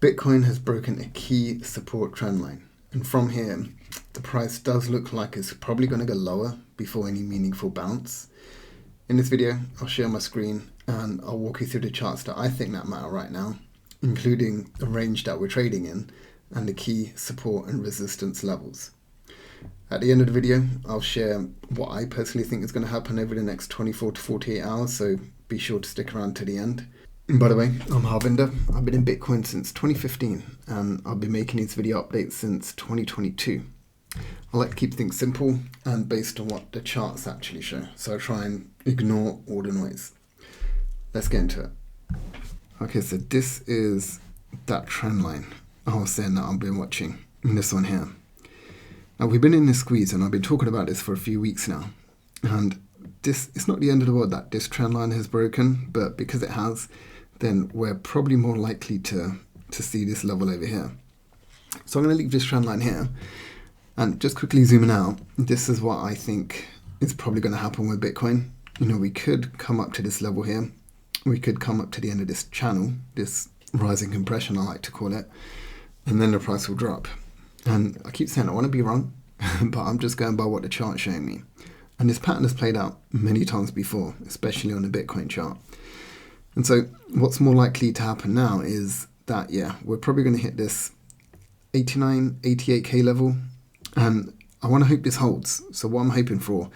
Bitcoin has broken a key support trend line, and from here, the price does look like it's probably going to go lower before any meaningful bounce. In this video, I'll share my screen and I'll walk you through the charts that I think that matter right now, including the range that we're trading in and the key support and resistance levels. At the end of the video, I'll share what I personally think is going to happen over the next 24 to 48 hours, so be sure to stick around to the end. And by the way, I'm Harvinder. I've been in Bitcoin since 2015 and I've been making these video updates since 2022. I like to keep things simple and based on what the charts actually show, so I try and ignore all the noise. Let's get into it. Okay, so this is that trend line I was saying that I've been watching, in this one here. Now, we've been in this squeeze and I've been talking about this for a few weeks now. And it's not the end of the world that this trend line has broken, but because it has, then we're probably more likely to see this level over here. So I'm going to leave this trend line here and just quickly zooming out. This is what I think is probably going to happen with Bitcoin. You know, we could come up to this level here. We could come up to the end of this channel, this rising compression I like to call it, and then the price will drop. And I keep saying I want to be wrong, but I'm just going by what the chart's showing me. And this pattern has played out many times before, especially on the Bitcoin chart. And so what's more likely to happen now is that, yeah, we're probably going to hit this 89, 88K level. And I want to hope this holds. So what I'm hoping for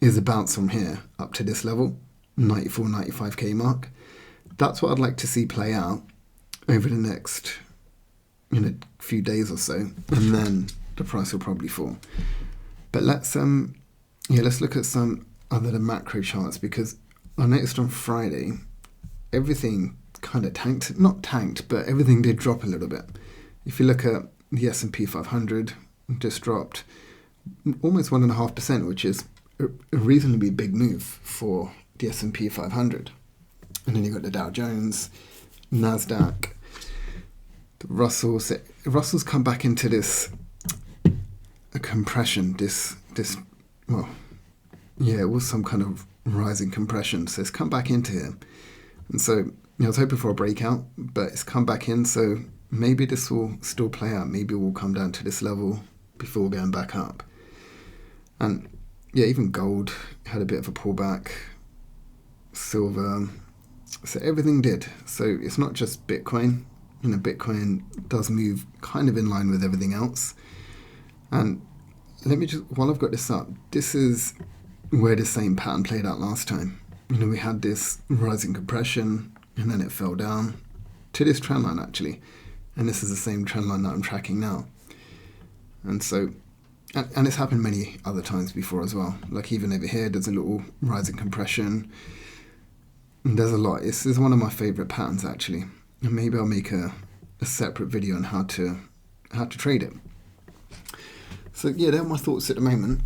is a bounce from here up to this level, 94, 95K mark. That's what I'd like to see play out over the next few days or so, and then the price will probably fall. But let's look at some other macro charts, because I noticed on Friday everything kind of tanked, not tanked, but everything did drop a little bit. If you look at the S&P 500, just dropped almost 1.5%, which is a reasonably big move for the S&P 500. And then you got the Dow Jones, NASDAQ, the Russell's come back into this compression, it was some kind of rising compression. So it's come back into here. And so I was hoping for a breakout, but it's come back in. So maybe this will still play out. Maybe we'll come down to this level before going back up. And yeah, even gold had a bit of a pullback, silver. So everything did. So it's not just Bitcoin. Bitcoin does move kind of in line with everything else. And let me just, while I've got this up, this is where the same pattern played out last time. We had this rising compression and then it fell down to this trend line actually. And this is the same trend line that I'm tracking now. And so, and it's happened many other times before as well. Like even over here, there's a little rising compression. And there's a lot. This is one of my favorite patterns actually. And maybe I'll make a separate video on how to trade it. So yeah, they're my thoughts at the moment.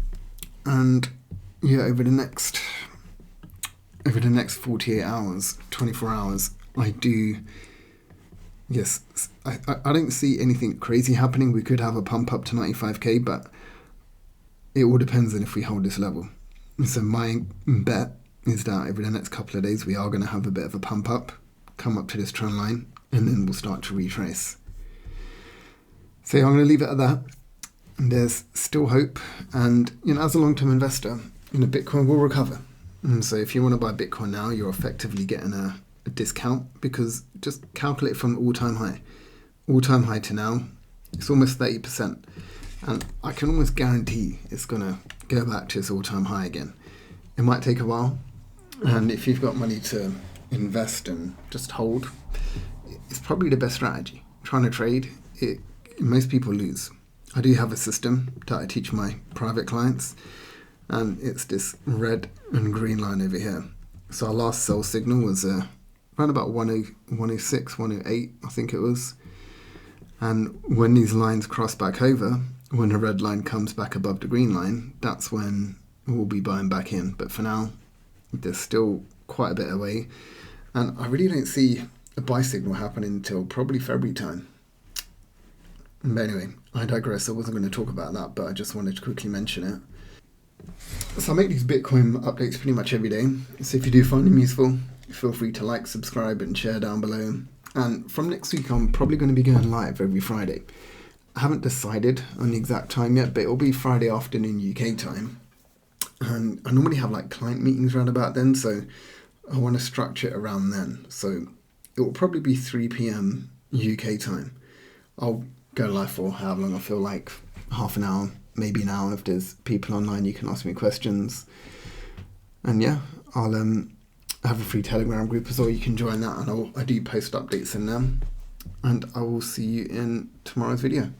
And yeah, over the next 48 hours, 24 hours, I don't see anything crazy happening. We could have a pump up to 95K, but it all depends on if we hold this level. So my bet is that over the next couple of days, we are going to have a bit of a pump up, come up to this trend line, and then we'll start to retrace. So I'm going to leave it at that. There's still hope. And, as a long-term investor, Bitcoin will recover. And so if you want to buy Bitcoin now, you're effectively getting a discount, because just calculate from all-time high. All-time high to now, it's almost 30%. And I can almost guarantee it's going to go back to its all-time high again. It might take a while. And if you've got money to invest and just hold, it's probably the best strategy. Trying to trade, most people lose. I do have a system that I teach my private clients, and it's this red and green line over here. So our last sell signal was around about 106, 108, I think it was. And when these lines cross back over, when the red line comes back above the green line, that's when we'll be buying back in. But for now, there's still quite a bit away. And I really don't see a buy signal happening until probably February time. But anyway, I digress. I wasn't going to talk about that, but I just wanted to quickly mention it. So I make these Bitcoin updates pretty much every day. So if you do find them useful, feel free to like, subscribe and share down below. And from next week, I'm probably going to be going live every Friday. I haven't decided on the exact time yet, but it'll be Friday afternoon UK time. And I normally have like client meetings around about then, so I want to structure it around then. So it will probably be 3 p.m. UK time. I'll go live for however long I feel like, half an hour, maybe an hour. If there's people online, you can ask me questions. And yeah, I'll have a free Telegram group as well. You can join that, and I do post updates in them. And I will see you in tomorrow's video.